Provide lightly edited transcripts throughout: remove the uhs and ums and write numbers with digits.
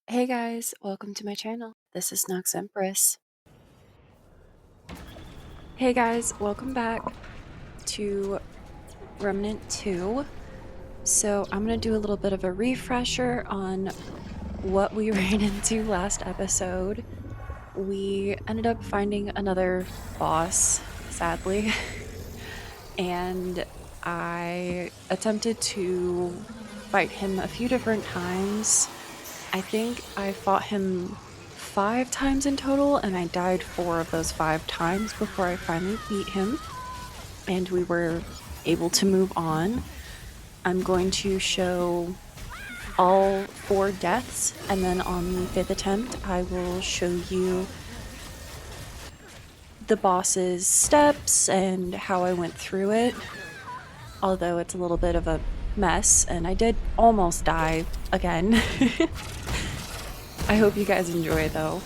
Hey guys, welcome to my channel. This is Nox Empress. Hey guys, welcome back to Remnant 2. So I'm going to do a little bit of a refresher on what we ran into last episode. We ended up finding another boss, sadly, and I attempted to fight him a few different times. I think I fought him 5 times in total, and I died 4 of those 5 times before I finally beat him, and we were able to move on. I'm going to show all 4 deaths, and then on the 5th attempt, I will show you the boss's steps and how I went through it, although it's a little bit of a mess, and I did almost die again. I hope you guys enjoy though.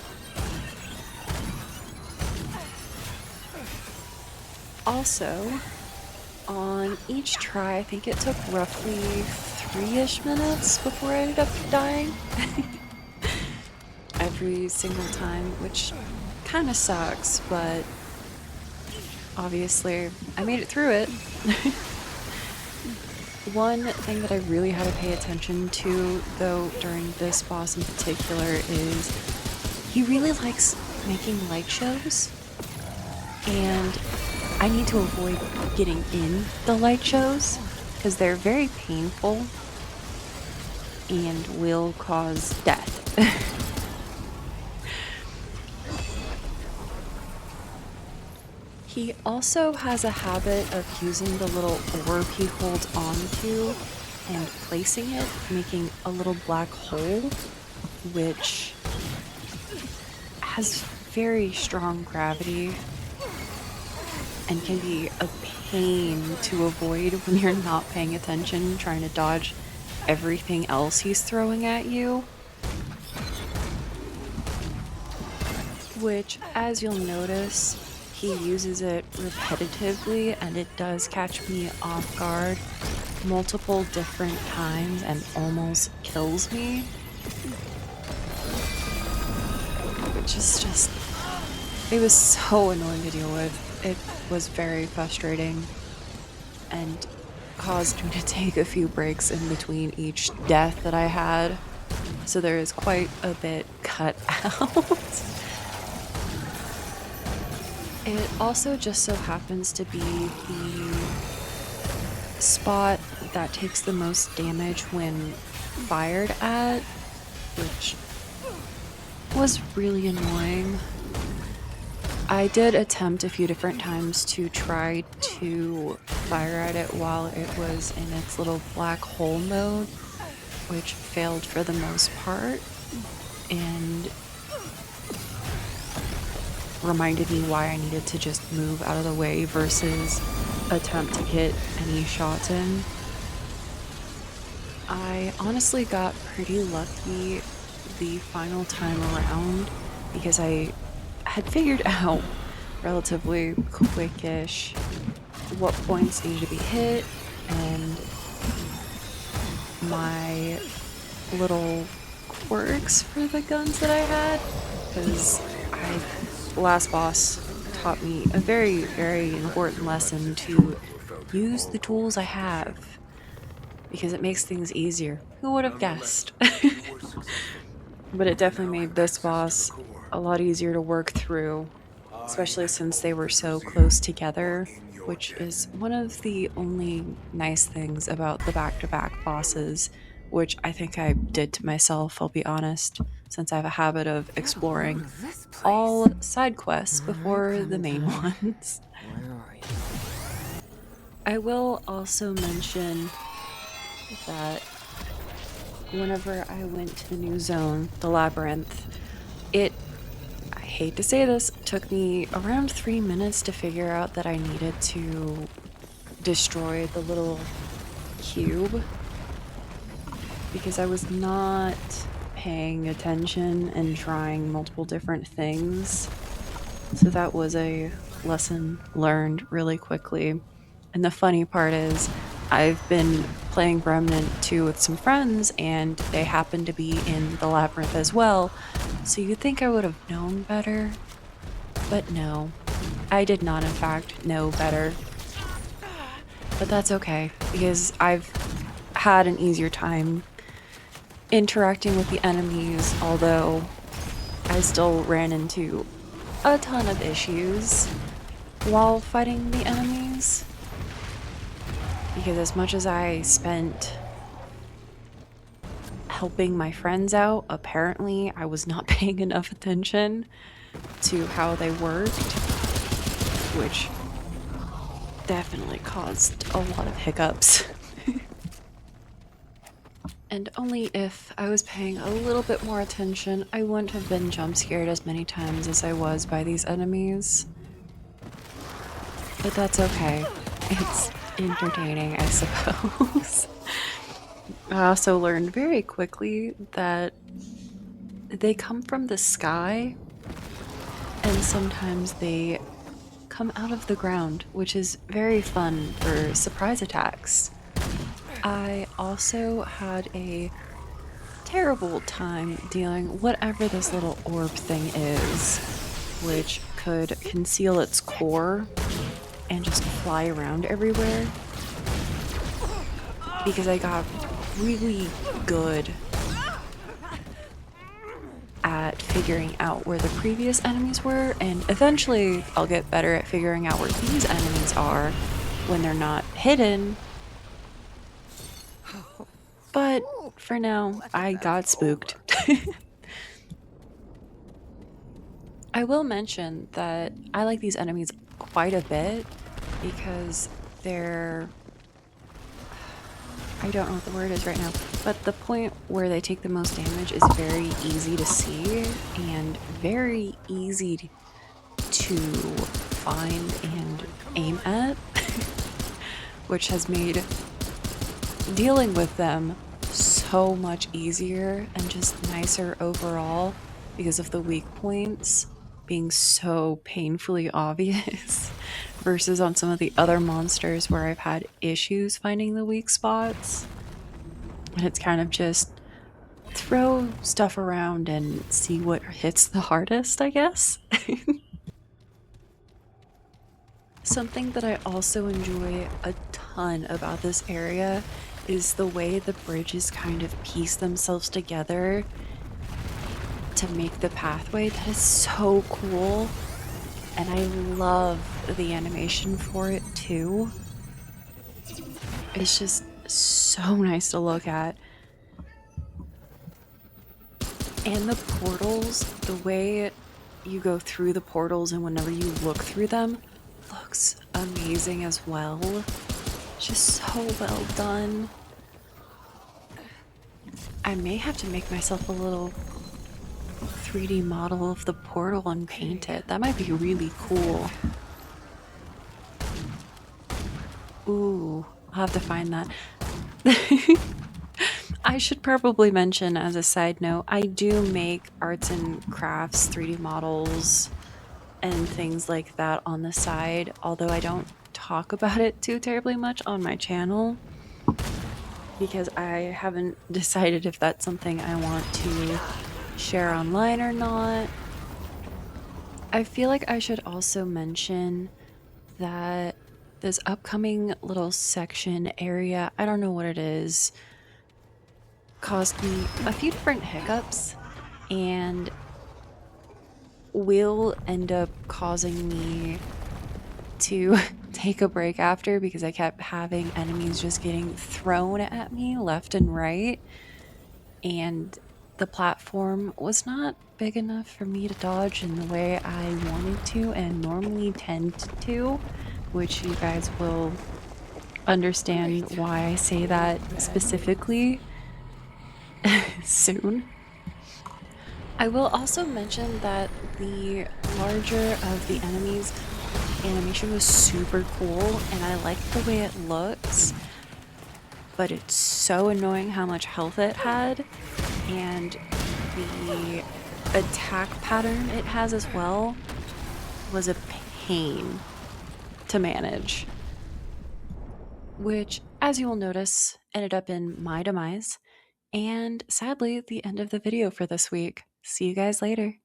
Also, on each try, I think it took roughly 3-ish minutes before I ended up dying. Every single time, which kind of sucks, but obviously I made it through it. One thing that I really had to pay attention to, though, during this boss in particular is he really likes making light shows, and I need to avoid getting in the light shows because they're very painful and will cause death. He also has a habit of using the little orb he holds onto and placing it, making a little black hole, which has very strong gravity and can be a pain to avoid when you're not paying attention, trying to dodge everything else he's throwing at you. Which, as you'll notice, he uses it repetitively, and it does catch me off guard multiple different times and almost kills me. Which is just... it was so annoying to deal with. It was very frustrating and caused me to take a few breaks in between each death that I had. So there is quite a bit cut out. It also just so happens to be the spot that takes the most damage when fired at, which was really annoying. I did attempt a few different times to try to fire at it while it was in its little black hole mode, which failed for the most part, and reminded me why I needed to just move out of the way versus attempt to get any shots in. I honestly got pretty lucky the final time around because I had figured out relatively quickish what points needed to be hit, and my little quirks for the guns that I had, because last boss taught me a very, very important lesson to use the tools I have, because it makes things easier. Who would have guessed? But it definitely made this boss a lot easier to work through, especially since they were so close together, which is one of the only nice things about the back-to-back bosses, which I think I did to myself, I'll be honest, since I have a habit of exploring all side quests before the main ones. I will also mention that whenever I went to the new zone, the Labyrinth, I hate to say this, took me around 3 minutes to figure out that I needed to destroy the little cube, because I was not paying attention and trying multiple different things. So that was a lesson learned really quickly. And the funny part is, I've been playing Remnant 2 with some friends, and they happened to be in the Labyrinth as well, so you'd think I would have known better, but no. I did not, in fact, know better. But that's okay, because I've had an easier time interacting with the enemies, although I still ran into a ton of issues while fighting the enemies. Because as much as I spent helping my friends out, apparently I was not paying enough attention to how they worked, which definitely caused a lot of hiccups. And only if I was paying a little bit more attention, I wouldn't have been jump scared as many times as I was by these enemies. But that's okay. It's entertaining, I suppose. I also learned very quickly that they come from the sky, and sometimes they come out of the ground, which is very fun for surprise attacks. I also had a terrible time dealing whatever this little orb thing is, which could conceal its core and just fly around everywhere, because I got really good at figuring out where the previous enemies were, and eventually I'll get better at figuring out where these enemies are when they're not hidden. But for now, I got spooked. I will mention that I like these enemies quite a bit because they're... I don't know what the word is right now, but the point where they take the most damage is very easy to see and very easy to find and aim at, which has made dealing with them so much easier and just nicer overall because of the weak points being so painfully obvious versus on some of the other monsters where I've had issues finding the weak spots. And it's kind of just throw stuff around and see what hits the hardest, I guess. Something that I also enjoy a ton about this area is the way the bridges kind of piece themselves together to make the pathway. That is so cool, and I love the animation for it too. It's just so nice to look at. And the portals, the way you go through the portals and whenever you look through them, looks amazing as well. Just so well done. I may have to make myself a little 3D model of the portal and paint it. That might be really cool. Ooh, I'll have to find that. I should probably mention as a side note, I do make arts and crafts 3D models and things like that on the side, although I don't talk about it too terribly much on my channel because I haven't decided if that's something I want to share online or not. I feel like I should also mention that this upcoming little section area, I don't know what it is, caused me a few different hiccups and will end up causing me to take a break after because I kept having enemies just getting thrown at me left and right, and the platform was not big enough for me to dodge in the way I wanted to and normally tend to, which you guys will understand why I say that specifically soon. I will also mention that the larger of the enemies animation was super cool and I liked the way it looks, but it's so annoying how much health it had and the attack pattern it has as well was a pain to manage, which as you will notice, ended up in my demise. And sadly, the end of the video for this week. See you guys later.